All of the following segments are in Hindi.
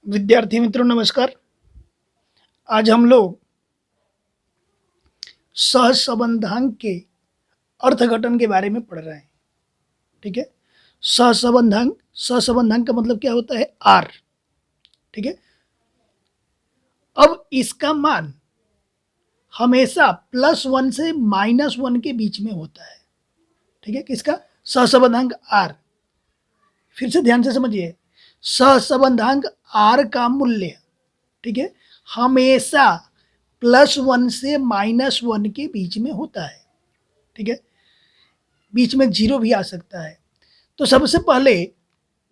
विद्यार्थी मित्रों नमस्कार। आज हम लोग सहसंबंधांक के अर्थघटन के बारे में पढ़ रहे हैं। ठीक है, सहसंबंधांक का मतलब क्या होता है? आर। ठीक है, अब इसका मान हमेशा +1 से -1 के बीच में होता है। ठीक है, किसका? सहसंबंधांक आर। फिर से ध्यान से समझिए, सहसंबंधांक आर का मूल्य, ठीक है, हमेशा +1 से -1 के बीच में होता है। ठीक है, बीच में 0 भी आ सकता है। तो सबसे पहले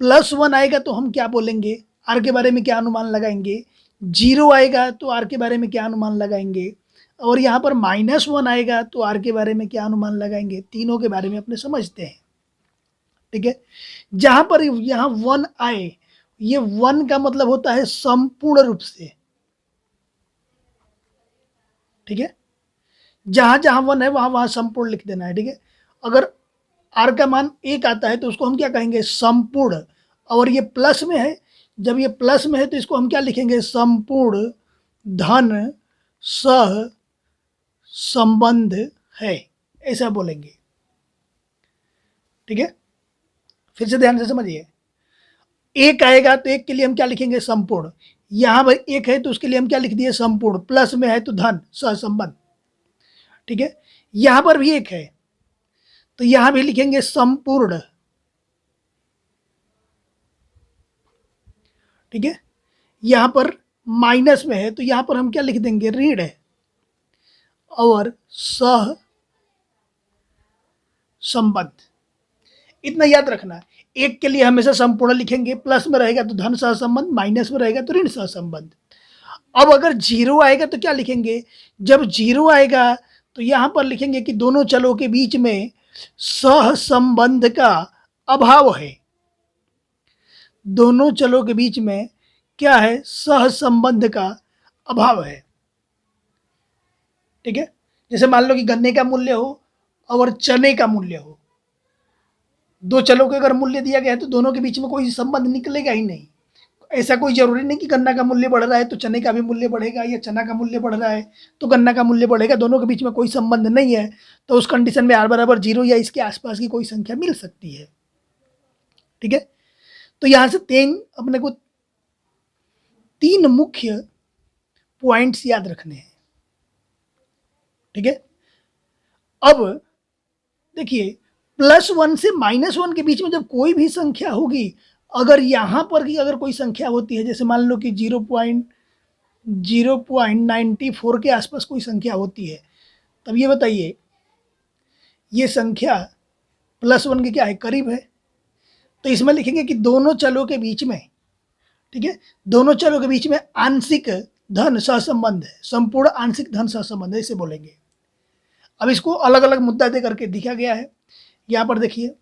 +1 आएगा तो हम क्या बोलेंगे? आर के बारे में क्या अनुमान लगाएंगे? 0 आएगा तो आर के बारे में क्या अनुमान लगाएंगे? और यहाँ पर -1 आएगा तो आर के बारे में क्या अनुमान लगाएंगे? तीनों के बारे में अपने समझते हैं। ठीक है, जहां पर यहाँ 1 आए, ये 1 का मतलब होता है संपूर्ण रूप से। ठीक है, जहां जहां 1 है वहां वहां संपूर्ण लिख देना है। ठीक है, अगर आर का मान 1 आता है तो उसको हम क्या कहेंगे? संपूर्ण। और ये प्लस में है, जब ये प्लस में है तो इसको हम क्या लिखेंगे? संपूर्ण धन सह संबंध है, ऐसा बोलेंगे। ठीक है, फिर से ध्यान से समझिए, 1 आएगा तो 1 के लिए हम क्या लिखेंगे? संपूर्ण। यहां पर 1 है तो उसके लिए हम क्या लिख दिए? संपूर्ण। प्लस में है तो धन सह संबंध। ठीक है, यहां पर भी 1 है तो यहां भी लिखेंगे संपूर्ण। ठीक है, यहां पर माइनस में है तो यहां पर हम क्या लिख देंगे? ऋण है। और सह संबंध, इतना याद रखना। 1 के लिए हमेशा संपूर्ण लिखेंगे, प्लस में रहेगा तो धन सह संबंध, माइनस में रहेगा तो ऋण सह संबंध। अब अगर 0 आएगा तो क्या लिखेंगे? जब 0 आएगा तो यहां पर लिखेंगे कि दोनों चलों के बीच में सह संबंध का अभाव है। दोनों चलों के बीच में क्या है? सह संबंध का अभाव है। ठीक है, जैसे मान लो कि गन्ने का मूल्य हो और चने का मूल्य हो, दो चलों के अगर मूल्य दिया गया है तो दोनों के बीच में कोई संबंध निकलेगा ही नहीं। ऐसा कोई जरूरी नहीं कि गन्ना का मूल्य बढ़ रहा है तो चने का भी मूल्य बढ़ेगा, या चना का मूल्य बढ़ रहा है तो गन्ना का मूल्य बढ़ेगा। दोनों के बीच में कोई संबंध नहीं है, तो उस कंडीशन में r बराबर 0 या इसके आसपास की कोई संख्या मिल सकती है। ठीक है, तो यहां से अपने को 3 मुख्य पॉइंट्स याद रखने हैं। ठीक है, अब देखिए, +1 से -1 के बीच में जब कोई भी संख्या होगी, अगर यहां पर की अगर कोई संख्या होती है, जैसे मान लो कि 0.94 के आसपास कोई संख्या होती है, तब ये बताइए ये संख्या +1 के क्या है? करीब है। तो इसमें लिखेंगे कि दोनों चलों के बीच में, ठीक है, दोनों चलों के बीच में आंशिक धन सहसंबंध है, संपूर्ण आंशिक धन सहसंबंध है, इसे बोलेंगे। अब इसको अलग अलग मुद्दा दे करके दिखा गया है। यहाँ पर देखिए,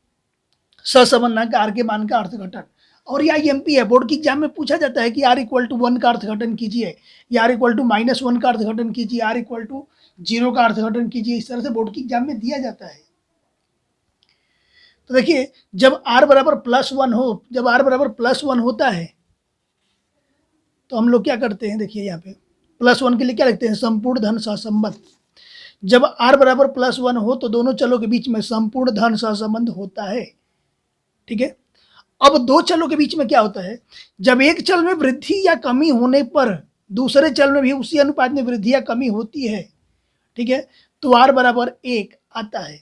सहसंबंधांक आर के मान का अर्थघटन। और यह एमपी है, बोर्ड की एग्जाम में पूछा जाता है कि r=1 का अर्थघटन कीजिए, या r=-1 का अर्थघटन कीजिए, r=0 का अर्थघटन कीजिए। इस तरह से बोर्ड की एग्जाम में दिया जाता है। तो देखिए, जब r बराबर +1 हो, जब r बराबर +1 होता है तो हम लोग क्या करते हैं? देखिए यहाँ पे +1 के लिए क्या लिखते हैं? संपूर्ण धन सहसंबंध। जब r बराबर +1 हो तो दोनों चलों के बीच में संपूर्ण धन सहसंबंध होता है। ठीक है, अब दो चलों के बीच में क्या होता है? जब एक चल में वृद्धि या कमी होने पर दूसरे चल में भी उसी अनुपात में वृद्धि या कमी होती है, ठीक है, तो r बराबर 1 आता है।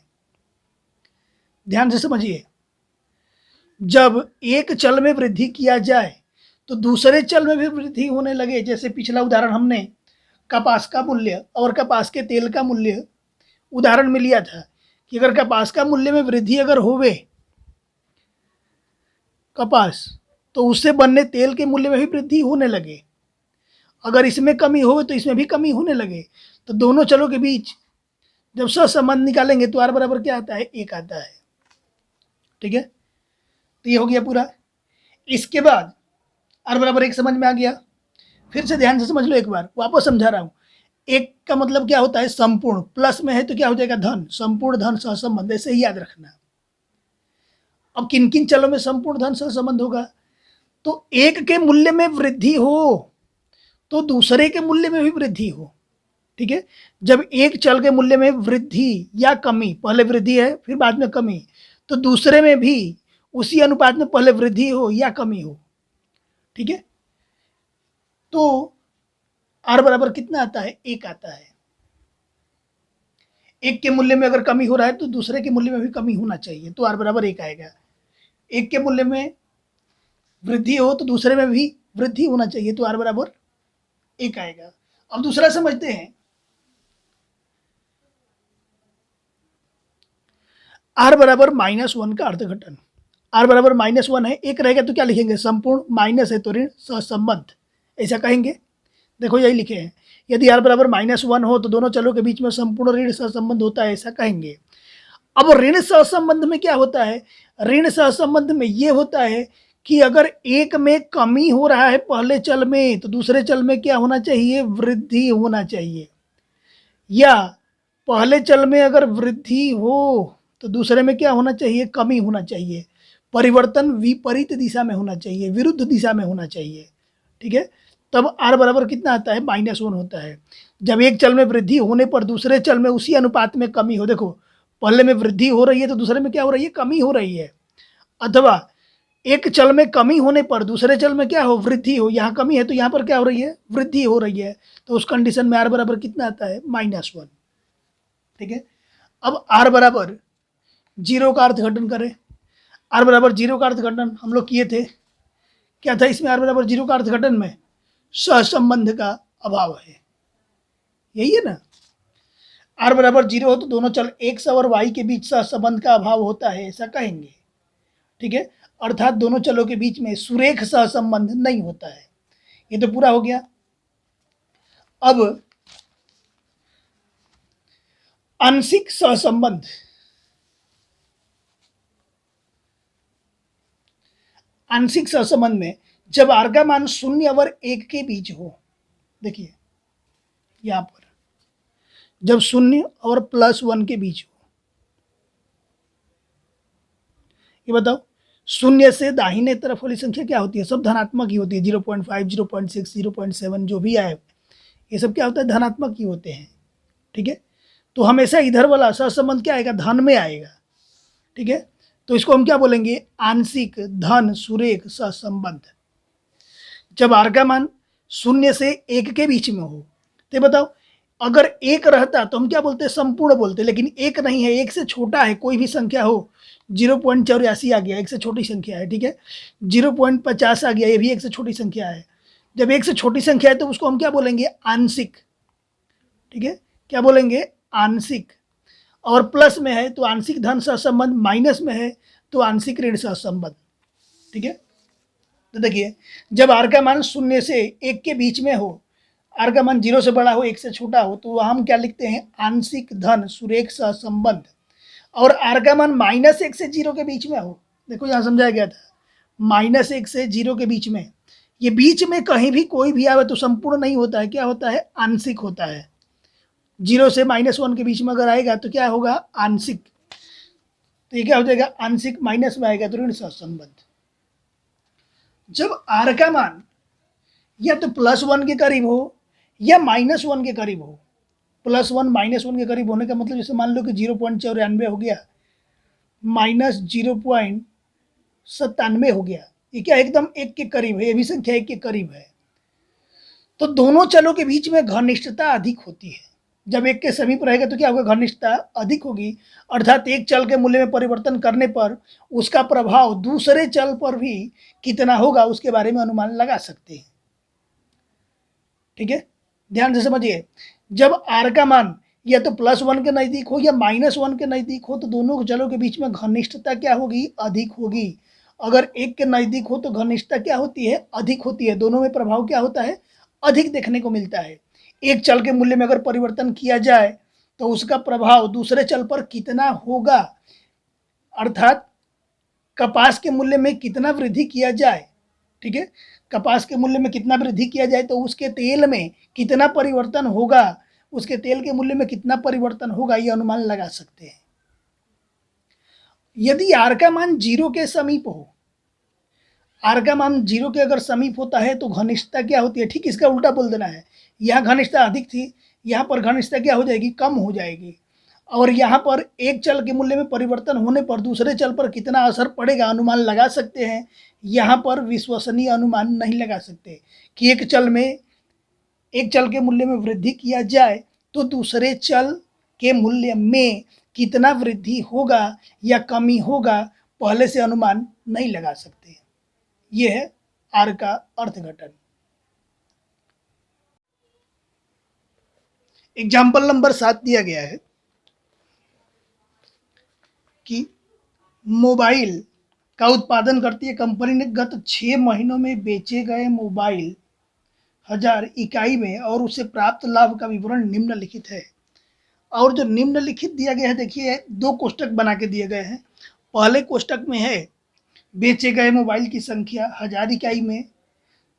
ध्यान से समझिए, जब एक चल में वृद्धि किया जाए तो दूसरे चल में भी वृद्धि होने लगे। जैसे पिछला उदाहरण हमने कपास का मूल्य और कपास के तेल का मूल्य उदाहरण में लिया था कि अगर कपास का मूल्य में वृद्धि अगर होवे कपास, तो उससे बनने तेल के मूल्य में भी वृद्धि होने लगे। अगर इसमें कमी हो तो इसमें भी कमी होने लगे। तो दोनों चलों के बीच जब सहसंबंध निकालेंगे तो r बराबर क्या आता है? 1 आता है। ठीक है, तो ये हो गया पूरा। इसके बाद r बराबर 1 समझ में आ गया। फिर से ध्यान से समझ लो, एक बार वापस समझा रहा हूं। 1 का मतलब क्या होता है? संपूर्ण। प्लस में है तो क्या हो जाएगा? धन। संपूर्ण धन सहसंबंध, ऐसे ही याद रखना। अब किन किन चलों में संपूर्ण धन सहसंबंध होगा? तो एक के मूल्य में वृद्धि हो तो दूसरे के मूल्य में भी वृद्धि हो। ठीक है, जब एक चल के मूल्य में वृद्धि या कमी, पहले वृद्धि है फिर बाद में कमी, तो दूसरे में भी उसी अनुपात में पहले वृद्धि हो या कमी हो। ठीक है, तो आर बराबर कितना आता है, 1 आता है। एक के मूल्य में अगर कमी हो रहा है तो दूसरे के मूल्य में भी कमी होना चाहिए, तो आर बराबर 1 आएगा। एक के मूल्य में वृद्धि हो तो दूसरे में भी वृद्धि होना चाहिए, तो आर बराबर 1 आएगा। अब दूसरा समझते हैं, आर बराबर -1 का अर्थघटन। आर बराबर -1 है, 1 रहेगा तो क्या लिखेंगे, संपूर्ण, माइनस है तो ऋण सहसंबंध, ऐसा कहेंगे। देखो यही लिखे हैं, यदि आर बराबर -1 हो तो दोनों चलों के बीच में संपूर्ण ऋण सहसंबंध होता है, ऐसा कहेंगे। अब ऋण सहसंबंध में क्या होता है, ऋण सहसंबंध में ये होता है कि अगर एक में कमी हो रहा है पहले चल में तो दूसरे चल में क्या होना चाहिए, वृद्धि होना चाहिए, या पहले चल में अगर वृद्धि हो तो दूसरे में क्या होना चाहिए, कमी होना चाहिए। परिवर्तन विपरीत दिशा में होना चाहिए, विरुद्ध दिशा में होना चाहिए। ठीक है, तब आर बराबर कितना आता है, -1 होता है। जब एक चल में वृद्धि होने पर दूसरे चल में उसी अनुपात में कमी हो, देखो पहले में वृद्धि हो रही है तो दूसरे में क्या हो रही है, कमी हो रही है। अथवा एक चल में कमी होने पर दूसरे चल में क्या हो, वृद्धि हो, यहाँ कमी है तो यहाँ पर क्या हो रही है, वृद्धि हो रही है, तो उस कंडीशन में आर बराबर कितना आता है, -1। ठीक है, अब आर बराबर 0 का अर्थघटन करें। आर बराबर 0 का अर्थघटन हम लोग किए थे, क्या था इसमें, आर बराबर 0 का अर्थघटन में सहसंबंध का अभाव है, यही है ना। आर बराबर 0 हो तो दोनों चल x और y के बीच सहसंबंध का अभाव होता है, ऐसा कहेंगे। ठीक है, अर्थात दोनों चलों के बीच में सुरेख सहसंबंध नहीं होता है। ये तो पूरा हो गया। अब आंशिक सहसंबंध, आंशिक सहसंबंध में जब आर का मान 0 और 1 के बीच हो, देखिए यहां पर जब 0 और +1 के बीच हो, ये बताओ 0 से दाहिने तरफ वाली संख्या क्या होती है, सब धनात्मक ही होती है। 0.5, 0.6, 0.7 जो भी आए ये सब क्या होता है, धनात्मक ही होते हैं। ठीक है, तो हमेशा इधर वाला सहसंबंध क्या आएगा, धन में आएगा। ठीक है, तो इसको हम क्या बोलेंगे, आंशिक धन सुरेख सहसंबंध। जब आर का मान 0 से 1 के बीच में हो, तो बताओ अगर 1 रहता तो हम क्या बोलते, संपूर्ण बोलते, लेकिन 1 नहीं है, 1 से छोटा है, कोई भी संख्या हो, 0.84 आ गया, 1 से छोटी संख्या है। ठीक है, 0.50 आ गया, ये भी 1 से छोटी संख्या है। जब 1 से छोटी संख्या है तो उसको हम क्या बोलेंगे, आंशिक। ठीक है, क्या बोलेंगे, आंशिक। और प्लस में है तो आंशिक धन सहसंबंध, माइनस में है तो आंशिक ऋण सहसंबंध। ठीक है, तो देखिए जब आर का मान 0 से 1 के बीच में हो, आर का मान 0 से बड़ा हो 1 से छोटा हो, तो वह हम क्या लिखते हैं, आंशिक धन सुरेख सहसंबंध। और आर का मान -1 से 0 के बीच में हो, देखो यहाँ समझाया गया था, -1 से 0 के बीच में, ये बीच में कहीं भी कोई भी आवे तो संपूर्ण नहीं होता है, क्या होता है, आंशिक होता है। 0 से -1 के बीच में अगर आएगा तो क्या होगा, आंशिक। तो ये क्या हो जाएगा, आंशिक माइनस में आएगा तो ऋण सहसंबंध। जब आर का मान या तो +1 के करीब हो या -1 के करीब हो, +1 -1 के करीब होने का मतलब जैसे मान लो कि 0.94 हो गया, -0.97 हो गया, ये क्या एकदम 1 के करीब है, ये भी संख्या 1 के करीब है, तो दोनों चलों के बीच में घनिष्ठता अधिक होती है। जब 1 के समीप रहेगा तो क्या होगा, घनिष्ठता अधिक होगी, अर्थात एक चल के मूल्य में परिवर्तन करने पर उसका प्रभाव दूसरे चल पर भी कितना होगा उसके बारे में अनुमान लगा सकते हैं। ठीक है, ध्यान से समझिए, जब आर का मान या तो +1 के नज़दीक हो या -1 के नज़दीक हो तो दोनों चलों के बीच में घनिष्ठता क्या होगी, अधिक होगी। अगर 1 के नज़दीक हो तो घनिष्ठता क्या होती है, अधिक होती है, दोनों में प्रभाव क्या होता है, अधिक देखने को मिलता है। एक चल के मूल्य में अगर परिवर्तन किया जाए तो उसका प्रभाव दूसरे चल पर कितना होगा, अर्थात कपास के मूल्य में कितना वृद्धि किया जाए, ठीक है, कपास के मूल्य में कितना वृद्धि किया जाए तो उसके तेल में कितना परिवर्तन होगा, उसके तेल के मूल्य में कितना परिवर्तन होगा, ये अनुमान लगा सकते हैं। यदि आर का मान 0 के समीप हो, आर का मान 0 के अगर समीप होता है तो घनिष्ठता क्या होती है, ठीक इसका उल्टा बोल देना है। यहाँ घनिष्ठता अधिक थी, यहाँ पर घनिष्ठता क्या हो जाएगी, कम हो जाएगी। और यहाँ पर एक चल के मूल्य में परिवर्तन होने पर दूसरे चल पर कितना असर पड़ेगा अनुमान लगा सकते हैं। यहाँ पर विश्वसनीय अनुमान नहीं लगा सकते कि एक चल के मूल्य में वृद्धि किया जाए तो दूसरे चल के मूल्य में कितना वृद्धि होगा या कमी होगा, पहले से अनुमान नहीं लगा सकते। ये है आर का अर्थघटन। एग्जाम्पल नंबर 7 दिया गया है कि मोबाइल का उत्पादन करती है कंपनी ने गत 6 महीनों में बेचे गए मोबाइल 1000 इकाई में और उसे प्राप्त लाभ का विवरण निम्नलिखित है। और जो निम्नलिखित दिया गया है, देखिए 2 कोष्टक बना के दिए गए हैं। पहले कोष्टक में है बेचे गए मोबाइल की संख्या 1000 इकाई में,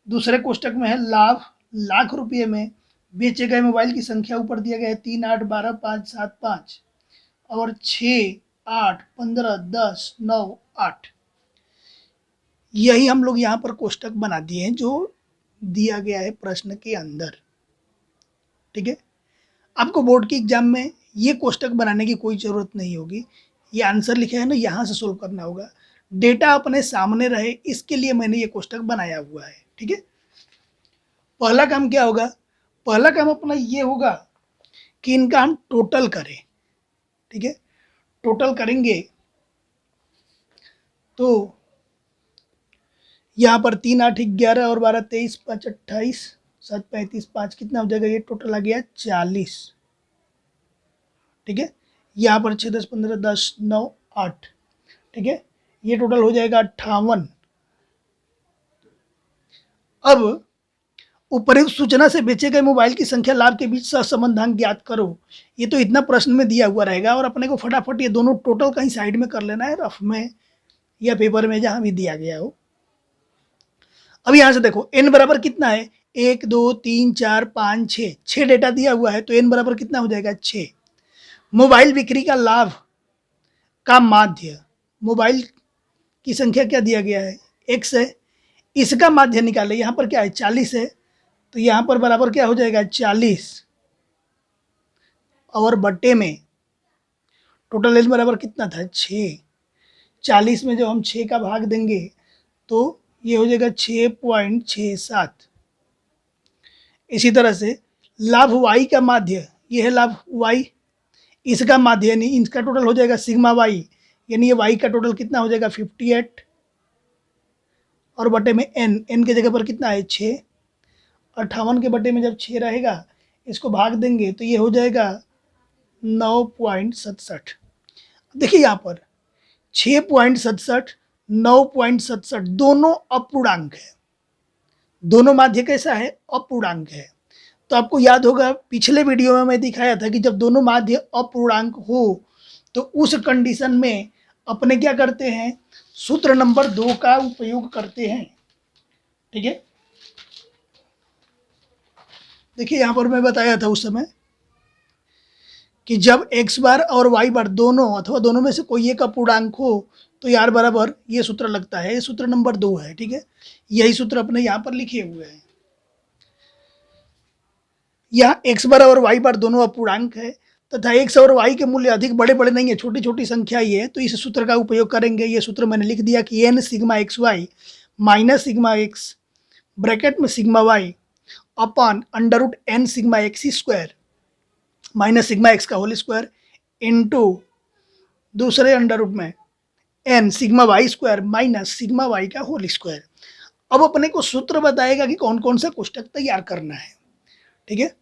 दूसरे कोष्टक में है लाभ लाख रुपये में। बेचे गए मोबाइल की संख्या ऊपर दिया गया है 3, 8, 12, 5, 7, 5 और 6, 8, 15, 10, 9, 8। यही हम लोग यहाँ पर कोष्टक बना दिए हैं जो दिया गया है प्रश्न के अंदर, ठीक है। आपको बोर्ड के एग्जाम में ये कोष्टक बनाने की कोई ज़रूरत नहीं होगी, ये आंसर लिखा है ना, यहाँ से सोल्व करना होगा। डेटा अपने सामने रहे इसके लिए मैंने ये कोष्टक बनाया हुआ है, ठीक है। पहला काम क्या होगा, पहला काम अपना ये होगा कि इनका हम टोटल करें, ठीक है। टोटल करेंगे तो यहाँ पर 3, 8, 11 और 12, 23, 5, 28, 7, 35, 5 कितना हो जाएगा, ये टोटल आ गया 40, ठीक है। यहाँ पर 6, 10, 15, 10, 9, 8, ठीक है। ये टोटल हो जाएगा 58। अब उपरोक्त सूचना से बेचे गए मोबाइल की संख्या लाभ के बीच सहसंबंधांक ज्ञात करो। ये तो इतना प्रश्न में दिया हुआ रहेगा और अपने को फटाफट ये दोनों टोटल कहीं साइड में कर लेना है, रफ में या पेपर में जहां भी दिया गया हो। अब यहां से देखो n बराबर कितना है, 1, 2, 3, 4, 5, 6, 6 डेटा दिया हुआ है तो n बराबर कितना हो जाएगा 6। मोबाइल बिक्री का लाभ का माध्य, मोबाइल की संख्या क्या दिया गया है, x है, इसका माध्य निकाले, यहाँ पर क्या है 40 है तो यहाँ पर बराबर क्या हो जाएगा 40 और बट्टे में टोटल एज बराबर कितना था 6। 40 में जब हम 6 का भाग देंगे तो ये हो जाएगा 6.67। इसी तरह से लाभ y का माध्य, ये है लाभ y, इसका माध्य यानी इसका टोटल हो जाएगा सिग्मा y, यानी ये y का टोटल कितना हो जाएगा 58 और बटे में n के जगह पर कितना है 6। 58 के बटे में जब 6 रहेगा इसको भाग देंगे तो ये हो जाएगा 9.67। देखिए यहाँ पर 6.67, 9.67 दोनों अपूर्णांक है, दोनों माध्य कैसा है अपूर्णांक है। तो आपको याद होगा पिछले वीडियो में मैं दिखाया था कि जब दोनों माध्य अपूर्णांक हो तो उस कंडीशन में अपने क्या करते हैं, सूत्र नंबर 2 का उपयोग करते हैं, ठीक है। देखिए यहाँ पर मैं बताया था उस समय कि जब x बार और y बार दोनों अथवा दोनों में से कोई एक अपूर्णांक हो तो यार बराबर ये सूत्र लगता है, ये सूत्र नंबर 2 है, ठीक है। यही सूत्र अपने यहाँ पर लिखे हुए हैं। यहाँ x बार और y बार दोनों अपूर्णांक है तथा x और y के मूल्य अधिक बड़े बड़े नहीं है, छोटी छोटी संख्या ही है, तो इस सूत्र का उपयोग करेंगे। ये सूत्र मैंने लिख दिया कि n sigma X Y minus sigma X bracket में sigma Y upon under root n sigma X square minus sigma X का होल स्क्वायर इंटू दूसरे अंडर रूट में n sigma Y square minus sigma Y का होल स्क्वायर। अब अपने को सूत्र बताएगा कि कौन कौन सा कोष्टक तैयार करना है, ठीक है।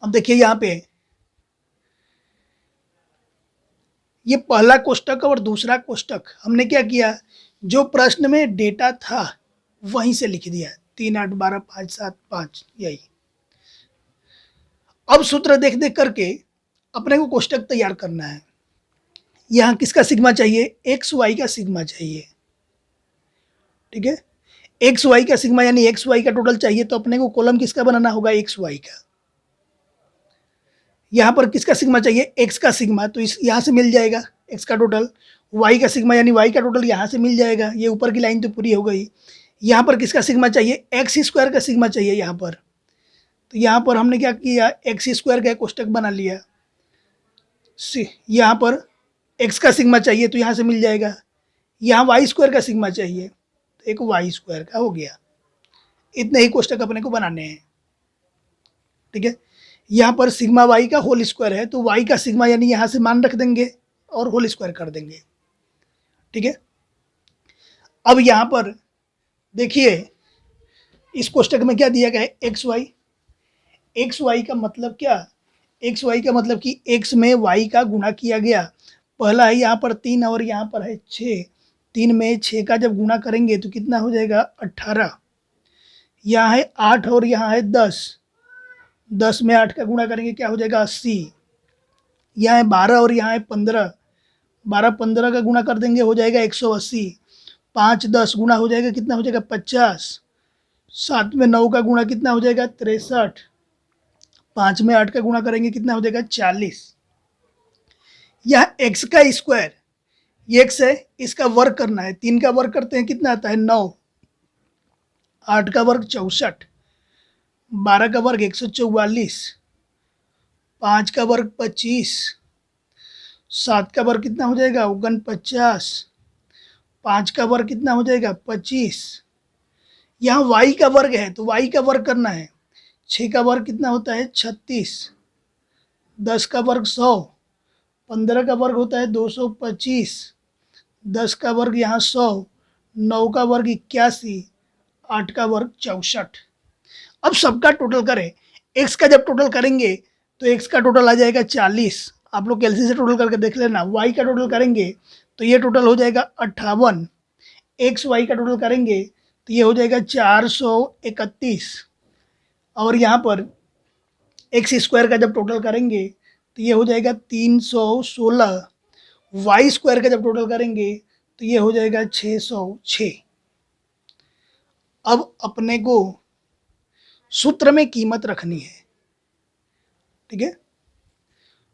अब देखिए यहाँ पे ये पहला कोष्टक और दूसरा कोष्टक हमने क्या किया, जो प्रश्न में डेटा था वहीं से लिख दिया 3, 8, 12, 5, 7, 5 यही। अब सूत्र देख देख करके अपने को कोष्टक तैयार करना है। यहाँ किसका सिग्मा चाहिए, एक्स वाई का सिग्मा चाहिए, ठीक है। एक्स वाई का सिग्मा यानी एक्स वाई का टोटल चाहिए तो अपने को कॉलम किसका बनाना होगा, एक्स वाई का। यहाँ पर किसका सिग्मा चाहिए, एक्स का सिग्मा, तो इस यहाँ से मिल जाएगा एक्स का टोटल। वाई का सिग्मा यानी वाई का टोटल यहाँ से मिल जाएगा, ये ऊपर की लाइन तो पूरी हो गई। यहाँ पर किसका सिग्मा चाहिए, एक्स स्क्वायर का सिग्मा चाहिए यहाँ पर। तो यहाँ पर हमने क्या किया, एक्स स्क्वायर का कोष्टक बना लिया। यहाँ पर एक्स का सिग्मा चाहिए तो यहाँ से मिल जाएगा, यहाँ वाई स्क्वायर का सिग्मा चाहिए तो एक वाई स्क्वायर का हो गया। इतने ही कोष्टक अपने को बनाने हैं, ठीक है। यहाँ पर सिग्मा वाई का होल स्क्वायर है तो वाई का सिग्मा यानी यहाँ से मान रख देंगे और होल स्क्वायर कर देंगे, ठीक है। अब यहाँ पर देखिए इस कोष्टक में क्या दिया गया है, एक्स वाई। एक्स वाई का मतलब क्या, एक्स वाई का मतलब कि एक्स में वाई का गुणा किया गया। पहला है यहाँ पर 3 और यहाँ पर है 6, 3 में 6 का जब गुणा करेंगे तो कितना हो जाएगा 18। यहाँ है 8 और यहाँ है 10, 10 में 8 का गुणा करेंगे क्या हो जाएगा 80। यहाँ है 12 और यहाँ है 15, 12 15 का गुणा कर देंगे हो जाएगा 180। 5 10 गुणा हो जाएगा कितना हो जाएगा 50। 7 में 9 का गुणा कितना हो जाएगा 63। 5 में 8 का गुणा करेंगे कितना हो जाएगा 40। यह x का स्क्वायर, ये x है, इसका वर्ग करना है। 3 का वर्ग करते हैं कितना आता है 9, 8 का वर्ग 64, 12 का वर्ग 144, 5 का वर्ग 25, 7 का वर्ग कितना हो जाएगा 49, 5 का वर्ग कितना हो जाएगा 25। यहाँ y का वर्ग है तो y का वर्ग करना है। 6 का वर्ग कितना होता है 36, 10 का वर्ग 100, 15 का वर्ग होता है 225, 10 का वर्ग यहाँ 100, 9 का वर्ग 81, 8 का वर्ग 64। अब सबका टोटल करें, x का जब टोटल करेंगे तो x का टोटल आ जाएगा 40। आप लोग कैलसी से टोटल करके देख लेना। y का टोटल करेंगे तो ये टोटल हो जाएगा 58। एक्स वाई का टोटल करेंगे तो ये हो जाएगा 431। और यहाँ पर एक्स स्क्वायर का जब टोटल करेंगे तो ये हो जाएगा 316। वाई स्क्वायर का जब टोटल करेंगे तो ये हो जाएगा 606। अब अपने को सूत्र में कीमत रखनी है, ठीक है।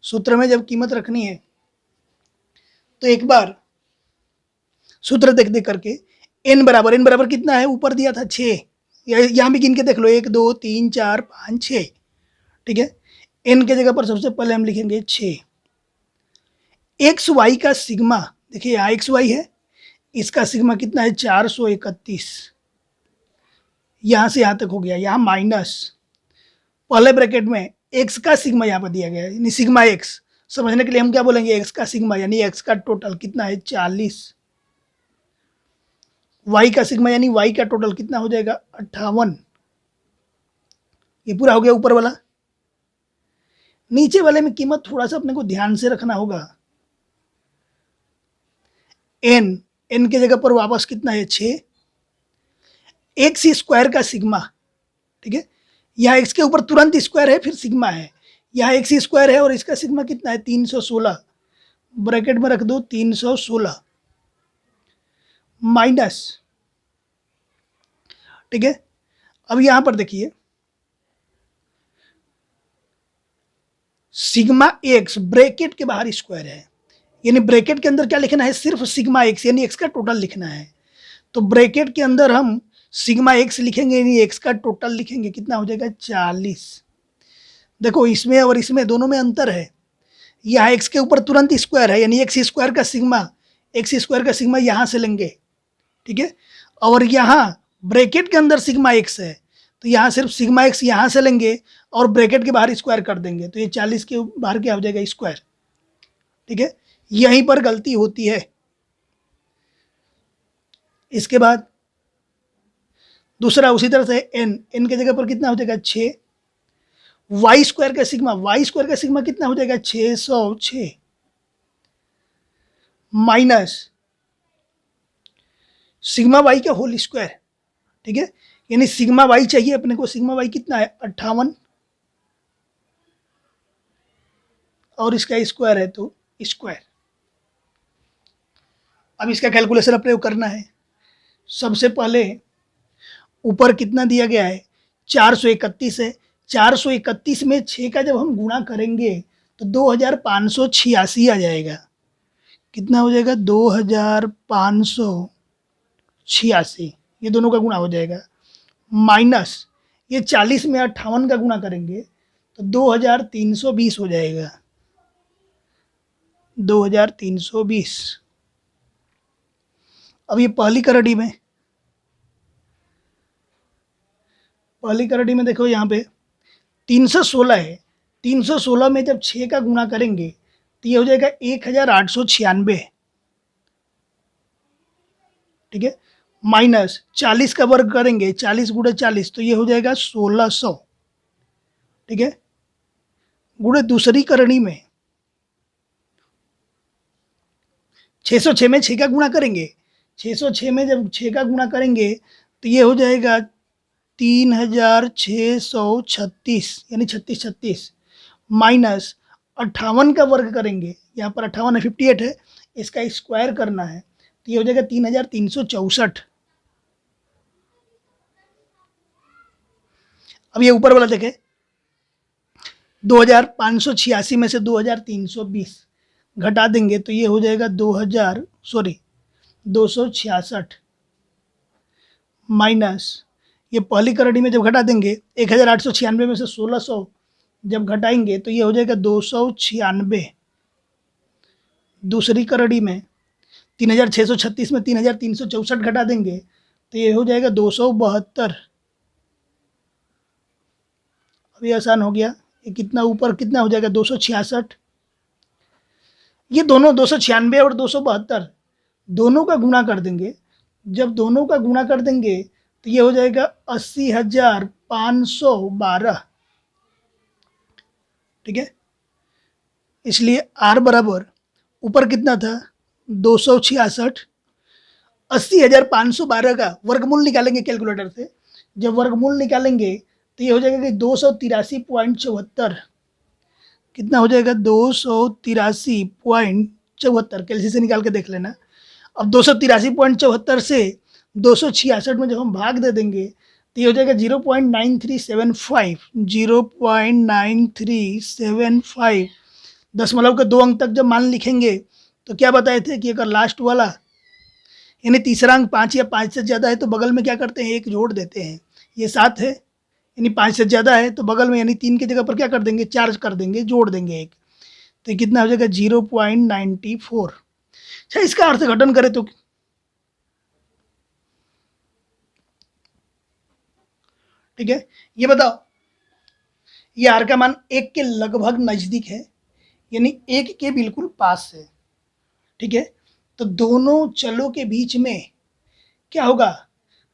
सूत्र में जब कीमत रखनी है तो एक बार सूत्र देख देख करके n बराबर कितना है, ऊपर दिया था 6, यहाँ भी गिन के देख लो 1 2 3 4 5 6, ठीक है। n के जगह पर सबसे पहले हम लिखेंगे 6। एक्स वाई का सिग्मा देखिए यहाँ एक्स वाई है, इसका सिग्मा कितना है 431। यहाँ से यहाँ तक हो गया, यहाँ माइनस पहले ब्रैकेट में एक्स का सिग्मा यहाँ पर दिया गया है, यानी सिग्मा एक्स। समझने के लिए हम क्या बोलेंगे, एक्स का सिग्मा यानी एक्स का टोटल कितना है 40। वाई का सिग्मा यानी वाई का टोटल कितना हो जाएगा 58। ये पूरा हो गया ऊपर वाला। नीचे वाले में कीमत थोड़ा सा अपने को ध्यान से रखना होगा। n के जगह पर वापस कितना है 6। एक्स स्क्वायर का सिग्मा, ठीक है। यहाँ एक्स के ऊपर तुरंत स्क्वायर है फिर सिग्मा है, यहाँ एक्स स्क्वायर है और इसका सिग्मा कितना है 316। ब्रैकेट में रख दो 316 माइनस, ठीक है। अब यहां पर देखिए सिग्मा एक्स ब्रैकेट के बाहर स्क्वायर है, यानी ब्रैकेट के अंदर क्या लिखना है, सिर्फ सिग्मा एक्स यानी एक्स का टोटल लिखना है। तो ब्रैकेट के अंदर हम सिग्मा एक्स लिखेंगे यानी एक्स का टोटल लिखेंगे, कितना हो जाएगा 40। देखो इसमें और इसमें दोनों में अंतर है। यहाँ एक्स के ऊपर तुरंत स्क्वायर है यानी एक्स स्क्वायर का सिग्मा यहाँ से लेंगे, ठीक है। और यहाँ ब्रैकेट के अंदर सिग्मा एक्स है तो यहाँ सिर्फ सिग्मा एक्स यहाँ से लेंगे और ब्रैकेट के बाहर स्क्वायर कर देंगे तो ये 40 के बाहर क्या हो जाएगा स्क्वायर, ठीक है। यहीं पर गलती होती है। इसके बाद दूसरा उसी तरह से n के जगह पर कितना हो जाएगा 6। वाई स्क्वायर का सिग्मा कितना हो जाएगा 606 माइनस सिग्मा वाई का होल स्क्वायर, ठीक है। यानी सिग्मा वाई चाहिए अपने को, सिग्मा वाई कितना है 58 और इसका स्क्वायर है तो स्क्वायर। अब इसका कैलकुलेशन अपने को करना है। सबसे पहले ऊपर कितना दिया गया है 431 है, 431 में 6 का जब हम गुणा करेंगे तो 2586 आ जाएगा। कितना हो जाएगा 2586, ये दोनों का गुणा हो जाएगा, माइनस ये 40 में 58 का गुणा करेंगे तो 2320 हो जाएगा, 2320। अब ये पहली करड़ी में देखो यहाँ पे 316 है, 316 में जब 6 का गुणा करेंगे तो ये हो जाएगा 1896, ठीक है, माइनस 40 का वर्ग करेंगे, 40 गुणे 40 तो ये हो जाएगा 1600, ठीक है, गुणे दूसरी करणी में 606 में 6 का गुणा करेंगे, 606 में जब 6 का गुणा करेंगे तो ये हो जाएगा 3636 यानी 36 माइनस 58 का वर्ग करेंगे, यहाँ पर 58 है, 58 है, इसका स्क्वायर करना है तो ये हो जाएगा 3364। अब ये ऊपर वाला देखें, 2586 में से 2320 घटा देंगे तो ये हो जाएगा 266 माइनस ये पहली करड़ी में जब घटा देंगे 1896 में से 1600 जब घटाएंगे तो ये हो जाएगा 296, दूसरी करड़ी में 3636 में 3364 घटा देंगे तो ये हो जाएगा 272। अब ये आसान हो गया, ये कितना ऊपर कितना हो जाएगा 266, ये दोनों 296 और 272 दोनों का गुणा कर देंगे, जब दोनों का गुणा कर देंगे तो ये हो जाएगा 80,512, ठीक है, इसलिए R बराबर ऊपर कितना था 266, 80,512 का वर्गमूल निकालेंगे कैलकुलेटर से, जब वर्गमूल निकालेंगे तो ये हो जाएगा कि 283.74, कितना हो जाएगा 283.74, कैलसी से निकाल के देख लेना। अब 283.74 से 266 में जब हम भाग दे देंगे तो ये हो जाएगा 0.9375, 0.9375, दशमलव के 2 अंक तक जब मान लिखेंगे तो क्या बताए थे कि अगर लास्ट वाला यानी तीसरा अंक 5 या 5 से ज़्यादा है तो बगल में क्या करते हैं, एक जोड़ देते हैं, ये 7 है यानी 5 से ज़्यादा है तो बगल में यानी 3 की जगह पर क्या कर देंगे, 4 कर देंगे, जोड़ देंगे एक, तो ये कितना हो जाएगा 0.94। अच्छा, इसका अर्थ घटन करें तो ठीक है, ये बताओ ये R का मान 1 के लगभग नज़दीक है यानी 1 के बिल्कुल पास है, ठीक है, तो दोनों चलों के बीच में क्या होगा,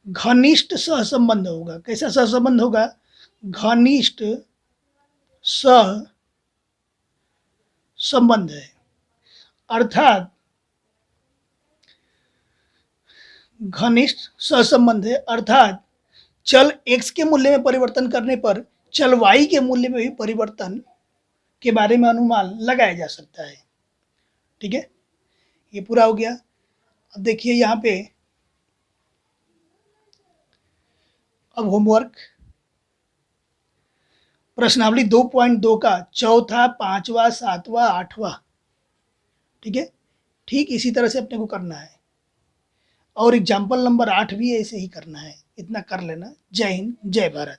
घनिष्ठ सहसंबंध होगा। कैसा सहसंबंध होगा, घनिष्ठ सहसंबंध है, अर्थात घनिष्ठ सहसंबंध है, अर्थात चल x के मूल्य में परिवर्तन करने पर चल y के मूल्य में भी परिवर्तन के बारे में अनुमान लगाया जा सकता है, ठीक है, ये पूरा हो गया। अब देखिए यहाँ पे अब होमवर्क प्रश्नावली 2.2 का चौथा, पांचवा, सातवां, आठवां, ठीक है, ठीक इसी तरह से अपने को करना है और एग्जाम्पल नंबर 8 भी ऐसे ही करना है, इतना कर लेना। जय हिंद, जय भारत।